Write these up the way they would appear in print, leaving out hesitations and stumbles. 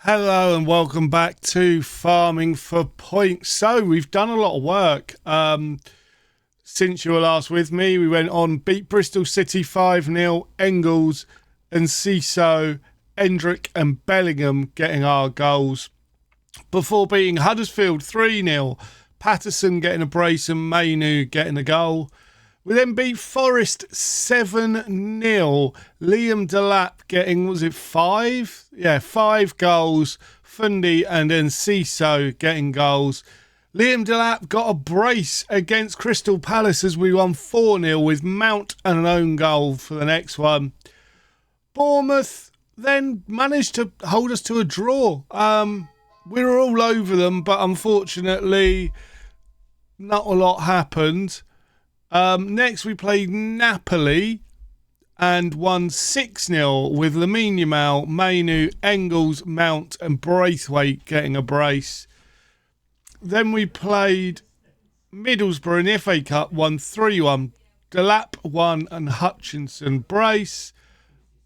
Hello and welcome back to Farming for Points. So we've done a lot of work since you were last with me. We went on, beat Bristol City 5-0, Engels and Ciso, Endrick and Bellingham getting our goals. Before beating Huddersfield 3-0, Patterson getting a brace and Mainu getting a goal. We then beat Forest 7-0. Liam Delap getting, was it 5? Yeah, 5 goals. Fundy and then Ciso getting goals. Liam Delap got a brace against Crystal Palace as we won 4-0 with Mount and an own goal for the next one. Bournemouth then managed to hold us to a draw. We were all over them, but unfortunately not a lot happened. Next, we played Napoli and won 6-0 with Lamine Yamal, Mainu, Engels, Mount and Braithwaite getting a brace. Then we played Middlesbrough in the FA Cup, won 3-1. Delap won and Hutchinson brace.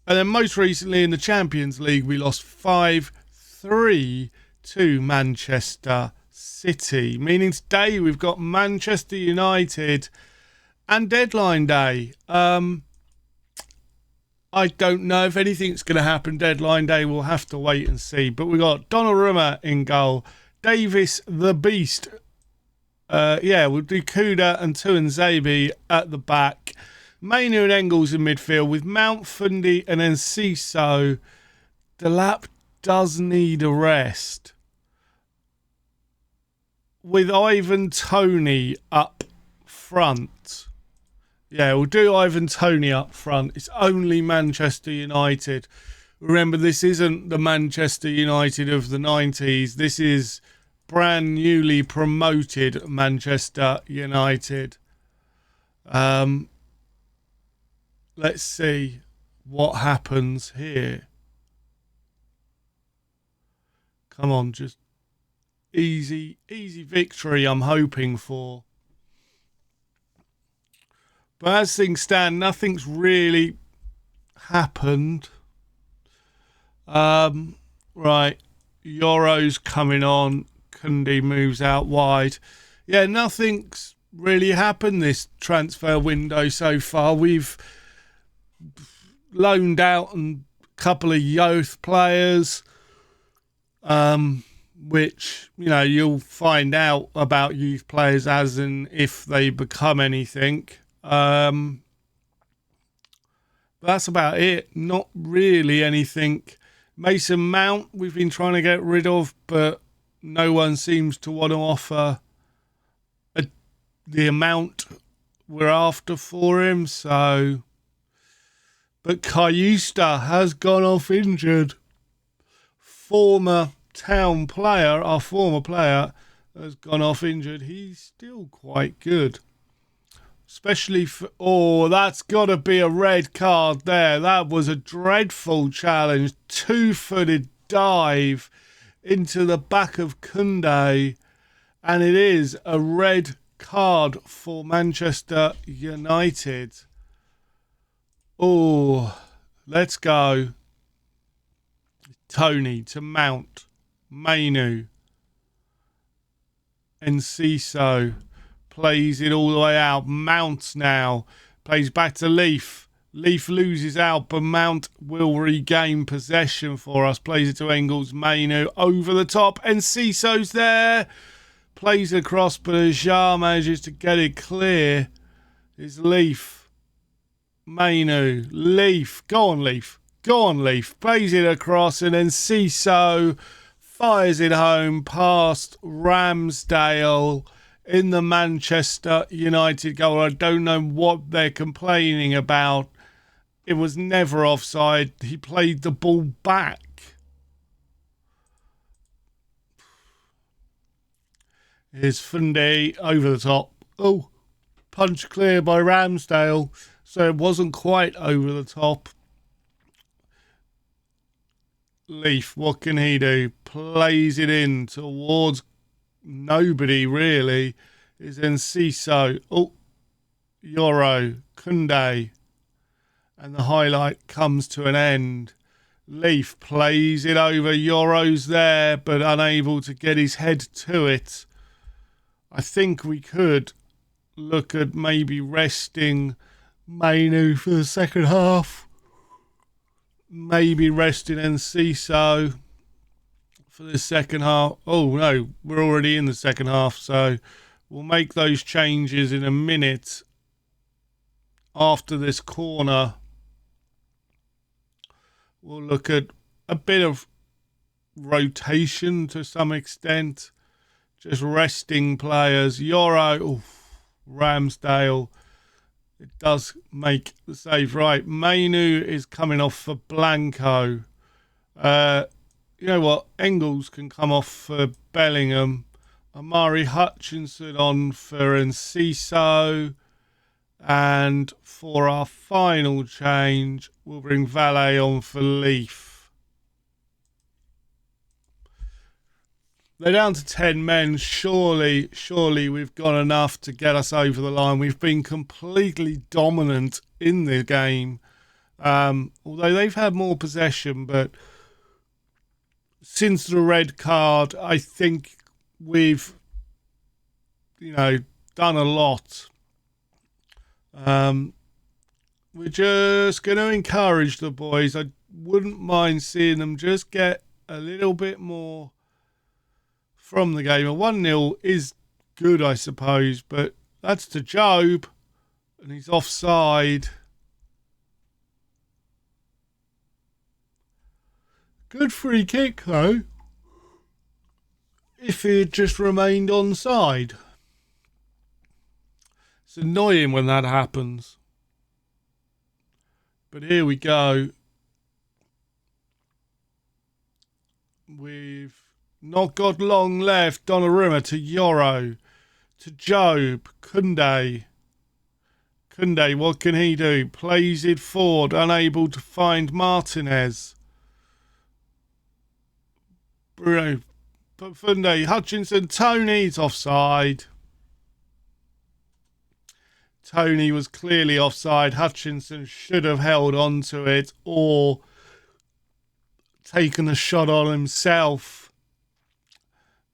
And then most recently in the Champions League, we lost 5-3 to Manchester City. Meaning today we've got Manchester United and deadline day. I don't know if anything's going to happen deadline day. We'll have to wait and see. But we got Donnarumma in goal, Davis the Beast. We'll do Kuda and Tuanzebe at the back. Mainu and Engels in midfield with Mount, Fundy and then Ciso. Delap does need a rest. With Ivan Toney up front. Yeah, we'll do Ivan Toney up front. It's only Manchester United. Remember, this isn't the Manchester United of the 90s. This is brand newly promoted Manchester United. Let's see what happens here. Come on, just easy victory I'm hoping for. But as things stand, nothing's really happened. Right, Euro's coming on. Kundi moves out wide. Yeah, nothing's really happened this transfer window so far. We've loaned out a couple of youth players, which, you know, you'll find out about youth players as in if they become anything. That's about it. Not really anything. Mason Mount we've been trying to get rid of, but no one seems to want to offer the amount we're after for him. So, but Cayusta has gone off injured. Our former player has gone off injured. He's still quite good. Especially for, that's got to be a red card there. That was a dreadful challenge. Two-footed dive into the back of Kunde. And it is a red card for Manchester United. Oh, let's go. Toney to Mount. Mainu. Enciso. Plays it all the way out. Mount now. Plays back to Leaf. Leaf loses out, but Mount will regain possession for us. Plays it to Engels. Mainu over the top. And Ciso's there. Plays across, but Ajar manages to get it clear. It's Leaf. Mainu. Leaf. Go on, Leaf. Go on, Leaf. Plays it across, and then Ciso fires it home past Ramsdale in the Manchester United goal. I don't know what they're complaining about. It was never offside. He played the ball back. Here's Funde over the top. Oh, punch clear by Ramsdale. So it wasn't quite over the top. Leaf, what can he do? Plays it in towards nobody really. Is Enciso. Oh, Euro, Kunde. And the highlight comes to an end. Leaf plays it over. Yoro's there, but unable to get his head to it. I think we could look at maybe resting Mainu for the second half. Maybe resting Enciso for the second half. Oh, no, we're already in the second half, so we'll make those changes in a minute after this corner. We'll look at a bit of rotation to some extent. Just resting players. Yoro, Ramsdale. It does make the save. Right, Mainu is coming off for Blanco. You know what? Engels can come off for Bellingham. Amari Hutchinson on for Enciso. And for our final change, we'll bring Valet on for Leaf. They're down to 10 men. Surely we've got enough to get us over the line. We've been completely dominant in the game. Although they've had more possession, but since the red card, I think we've, done a lot. We're just going to encourage the boys. I wouldn't mind seeing them just get a little bit more from the game. A 1-0 is good, I suppose, but that's to Job, and he's offside. Good free kick, though, if he had just remained onside. It's annoying when that happens. But here we go. We've not got long left. Donnarumma to Yoro. To Job. Koundé. Koundé, what can he do? Plays it forward. Unable to find Martinez. Bruno. Funde. Hutchinson. Tony's offside. Tony was clearly offside. Hutchinson should have held on to it or taken a shot on himself.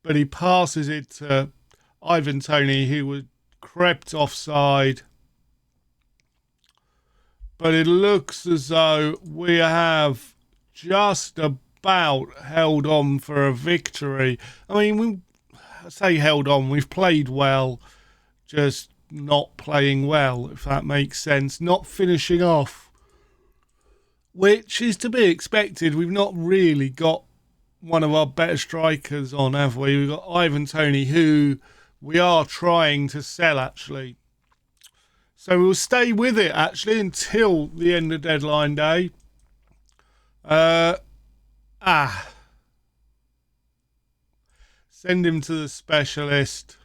But he passes it to Ivan Toney, who was crept offside. But it looks as though we have just about held on for a victory. I mean, I say held on. We've played well, just not playing well, if that makes sense. Not finishing off, which is to be expected. We've not really got one of our better strikers on, have we? We've got Ivan Toney, who we are trying to sell, actually. So we'll stay with it, actually, until the end of deadline day. Send him to the specialist.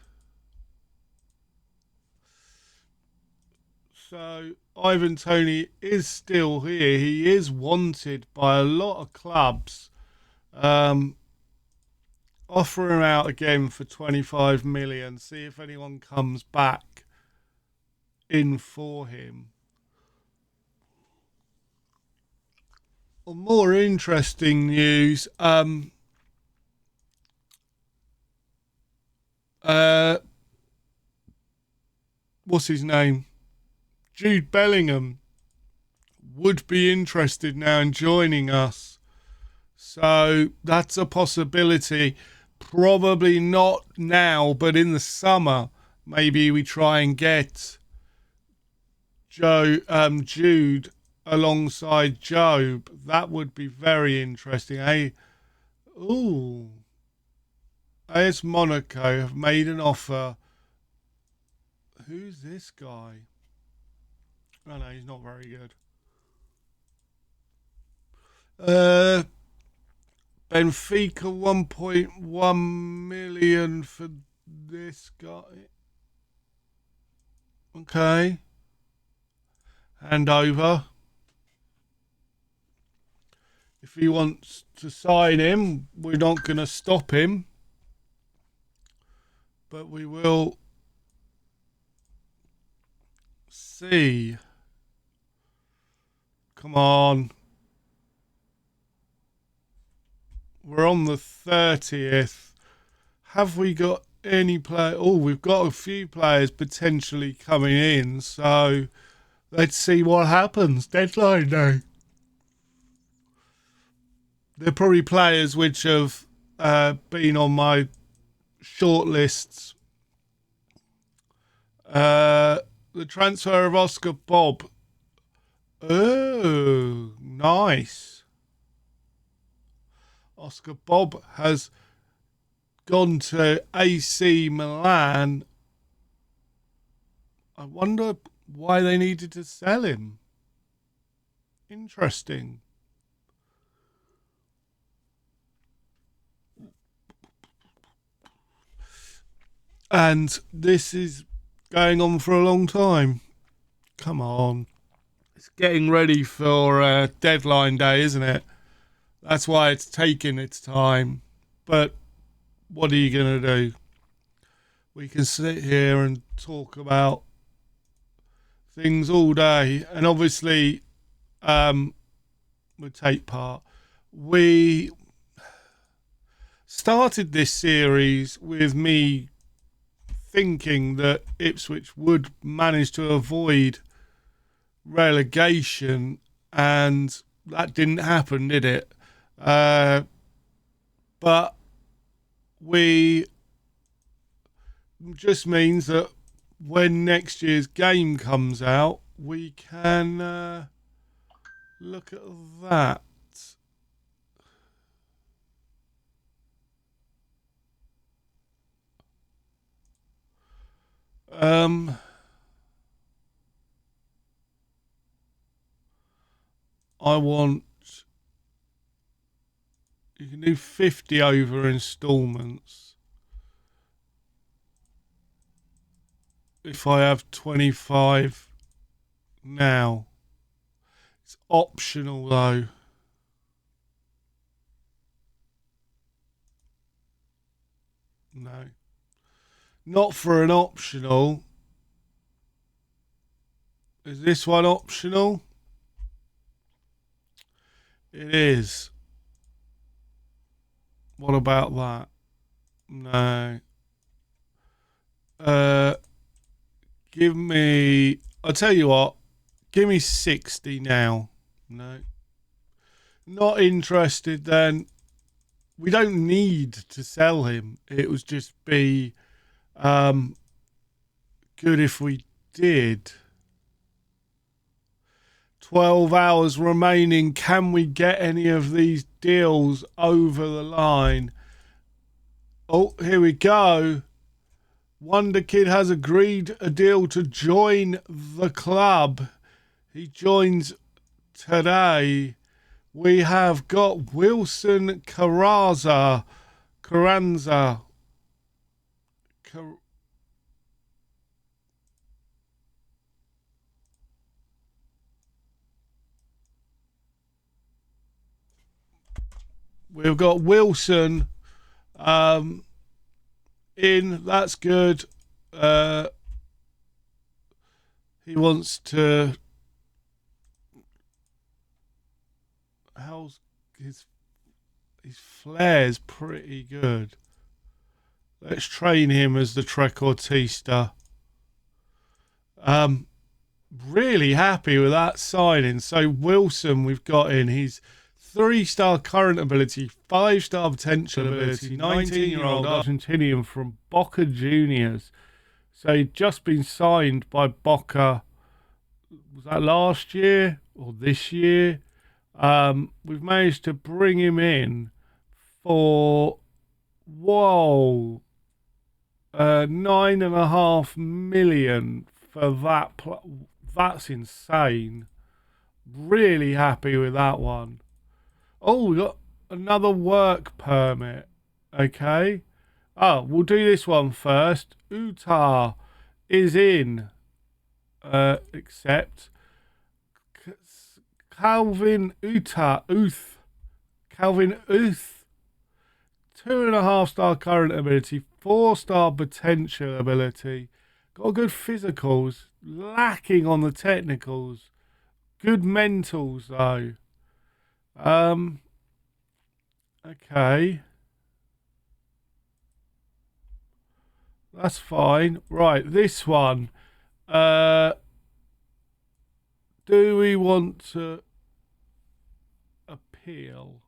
So Ivan Toney is still here. He is wanted by a lot of clubs. Offer him out again for 25 million. See if anyone comes back in for him. On more interesting news, what's his name? Jude Bellingham would be interested now in joining us. So that's a possibility. Probably not now, but in the summer, maybe we try and get Jude alongside Job. That would be very interesting. AS Monaco have made an offer. Who's this guy? Oh no, he's not very good. Benfica 1.1 million for this guy. Okay. Hand over. If he wants to sign him, we're not going to stop him. But we will see. Come on. We're on the 30th. Have we got any play? Oh, we've got a few players potentially coming in. So let's see what happens. Deadline day. They're probably players which have been on my shortlists. The transfer of Oscar Bob. Oh, nice. Oscar Bob has gone to AC Milan. I wonder why they needed to sell him. Interesting. And this is going on for a long time. Come on. It's getting ready for deadline day, isn't it? That's why it's taking its time. But what are you going to do? We can sit here and talk about things all day. And obviously, we'll take part. We started this series with me thinking that Ipswich would manage to avoid relegation, and that didn't happen, did it? But we just means that when next year's game comes out, we can look at that. I want, you can do 50 over installments. If I have 25 now, it's optional though. No, not for an optional. Is this one optional? It is. What about that? No. Give me, I'll tell you what, give me 60 now. No. Not interested then. We don't need to sell him. It would just be good if we did. 12 hours remaining. Can we get any of these deals over the line? Oh, here we go. Wonder Kid has agreed a deal to join the club. He joins today. We have got Wilson Carranza. We've got Wilson in. That's good. He wants to. How's his flair's pretty good. Let's train him as the trequartista. Really happy with that signing. So Wilson, we've got in. He's 3-star current ability, 5-star potential ability, 19-year-old Argentinian from Boca Juniors. So he'd just been signed by Boca. Was that last year or this year? We've managed to bring him in for 9.5 million for that. That's insane. Really happy with that one. Oh, we got another work permit. Okay. Oh, we'll do this one first. Utah is in. Accept. Calvin Uth. 2.5-star current ability, 4-star potential ability. Got good physicals, lacking on the technicals. Good mentals though. Okay. That's fine. Right, this one. Uh, do we want to appeal?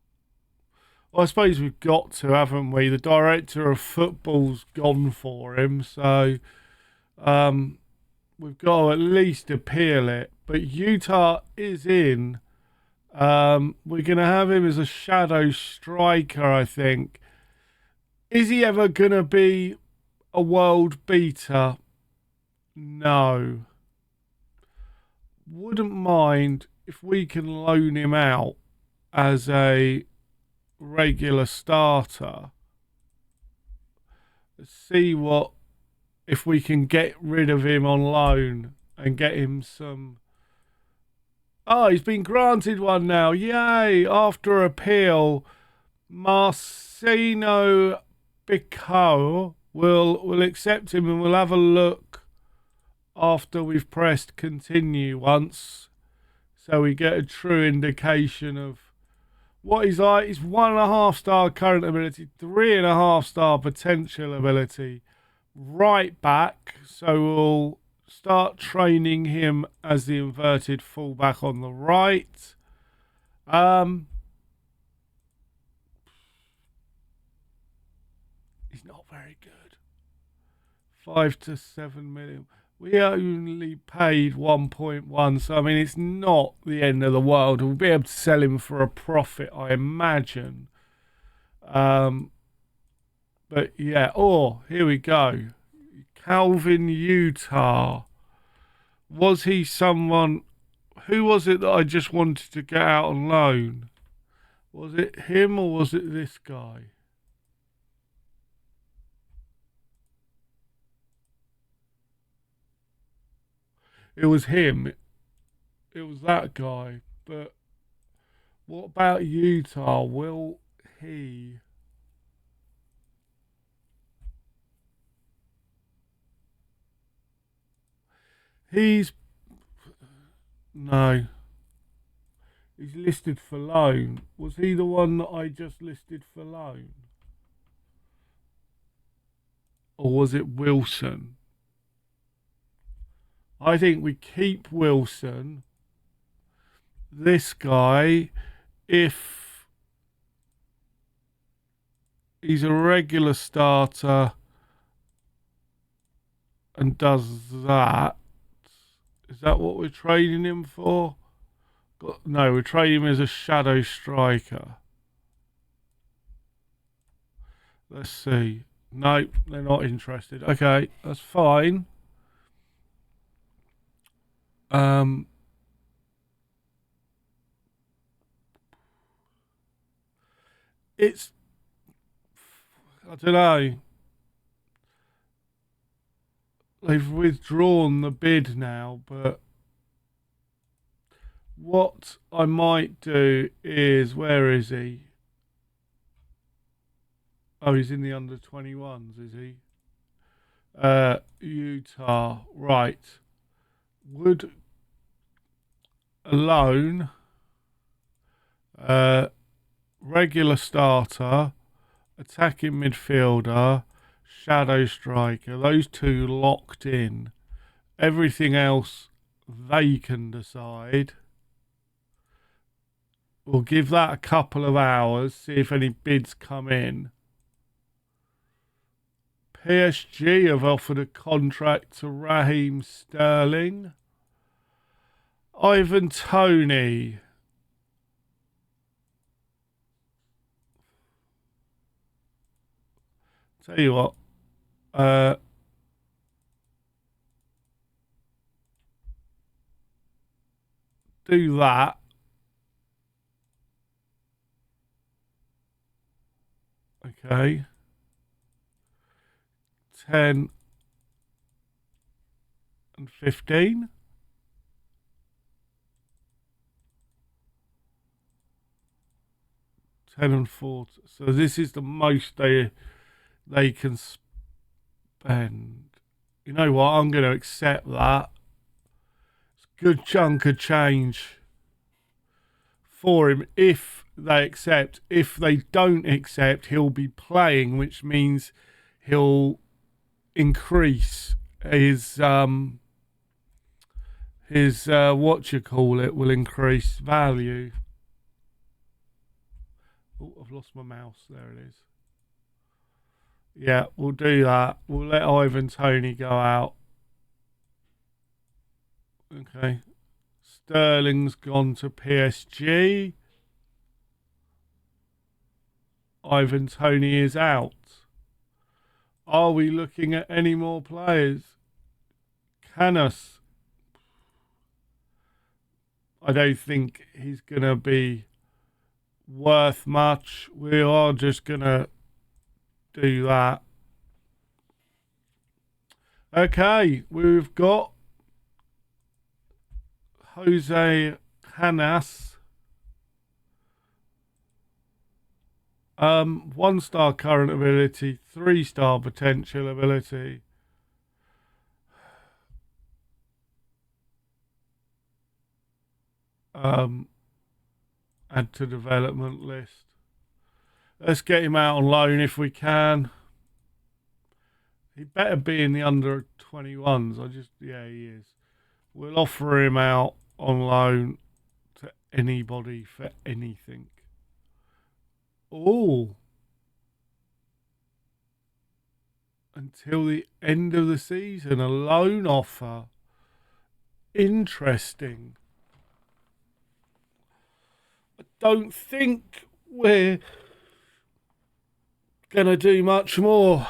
Well, I suppose we've got to, haven't we? The director of football's gone for him, so um, we've got to at least appeal it. But Utah is in. We're going to have him as a shadow striker, I think. Is he ever going to be a world beater? No. Wouldn't mind if we can loan him out as a regular starter. Let's see what if we can get rid of him on loan and get him some. Oh, he's been granted one now. Yay! After appeal, Marcino Bicot will accept him, and we'll have a look after we've pressed continue once, so we get a true indication of what he's like. He's 1.5 star current ability, 3.5 star potential ability. Right back, so we'll start training him as the inverted fullback on the right. He's not very good. 5 to 7 million. We only paid 1.1, so I mean it's not the end of the world. We'll be able to sell him for a profit, I imagine. But yeah, here we go. Calvin Utah. Was he someone? Who was it that I just wanted to get out on loan? Was it him or was it this guy? It was him. It was that guy. But what about Utah? Will he? He's no. He's listed for loan. Was he the one that I just listed for loan? Or was it Wilson? I think we keep Wilson. This guy, if he's a regular starter and does that, is that what we're trading him for? No, we're trading him as a shadow striker. Let's see. No, they're not interested. Okay, that's fine. It's I don't know. They've withdrawn the bid now, but what I might do is, where is he? Oh, he's in the under 21s, is he? Utah, right. Would alone, regular starter, attacking midfielder, shadow striker, those two locked in. Everything else they can decide. We'll give that a couple of hours, see if any bids come in. PSG have offered a contract to Raheem Sterling. Ivan Toney. Tell you what, do that. Okay. 10 and 15. And 4. So this is the most they can spend. You know what? I'm going to accept that. It's a good chunk of change for him if they accept. If they don't accept, he'll be playing, which means he'll increase his what you call it will increase value. Oh, I've lost my mouse. There it is. Yeah, we'll do that. We'll let Ivan Toney go out. Okay. Sterling's gone to PSG. Ivan Toney is out. Are we looking at any more players? Canis. I don't think he's going to be worth much. We are just going to do that. Okay, we've got Jose Canas. 1-star current ability, 3-star potential ability. Add to development list. Let's get him out on loan if we can. He better be in the under 21s. Yeah, he is. We'll offer him out on loan to anybody for anything. Oh. Until the end of the season, a loan offer. Interesting. I don't think we're going to do much more.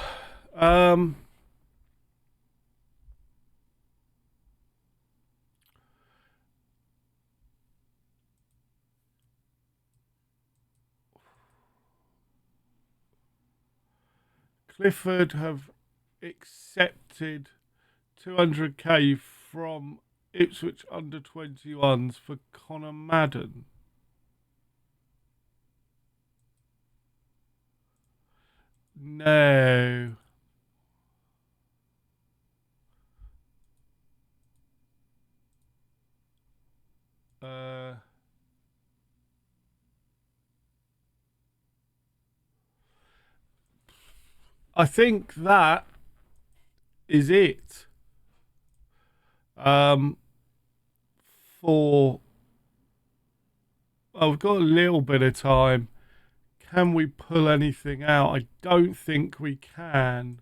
Clifford have accepted 200k from Ipswich under 21s for Connor Madden. No. I think that is it. I've got a little bit of time. Can we pull anything out? I don't think we can.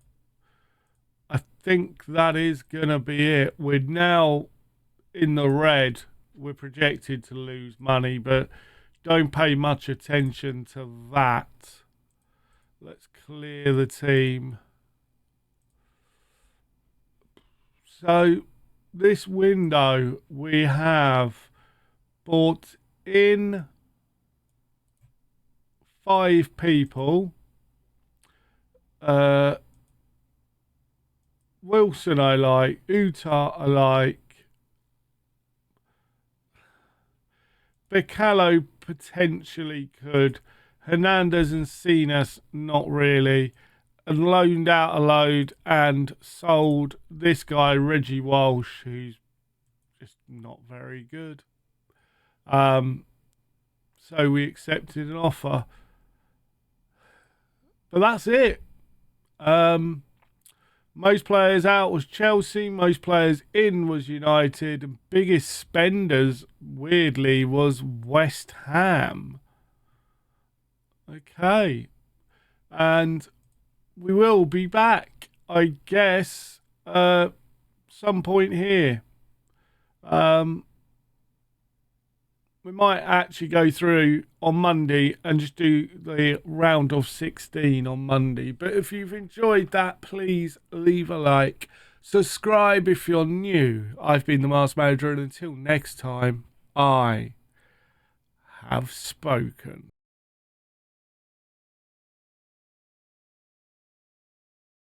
I think that is going to be it. We're now in the red. We're projected to lose money, but don't pay much attention to that. Let's clear the team. So this window, we have bought in 5 people. Wilson I like, Utah I like, Becalo potentially could, Hernandez and Cenas not really, and loaned out a load and sold this guy Reggie Walsh, who's just not very good. So we accepted an offer. But that's it. Most players out was Chelsea. Most players in was United. And biggest spenders, weirdly, was West Ham. Okay. And we will be back, I guess, some point here. We might actually go through on Monday and just do the round of 16 on Monday. But if you've enjoyed that, please leave a like. Subscribe if you're new. I've been the Masked Manager, and until next time, I have spoken.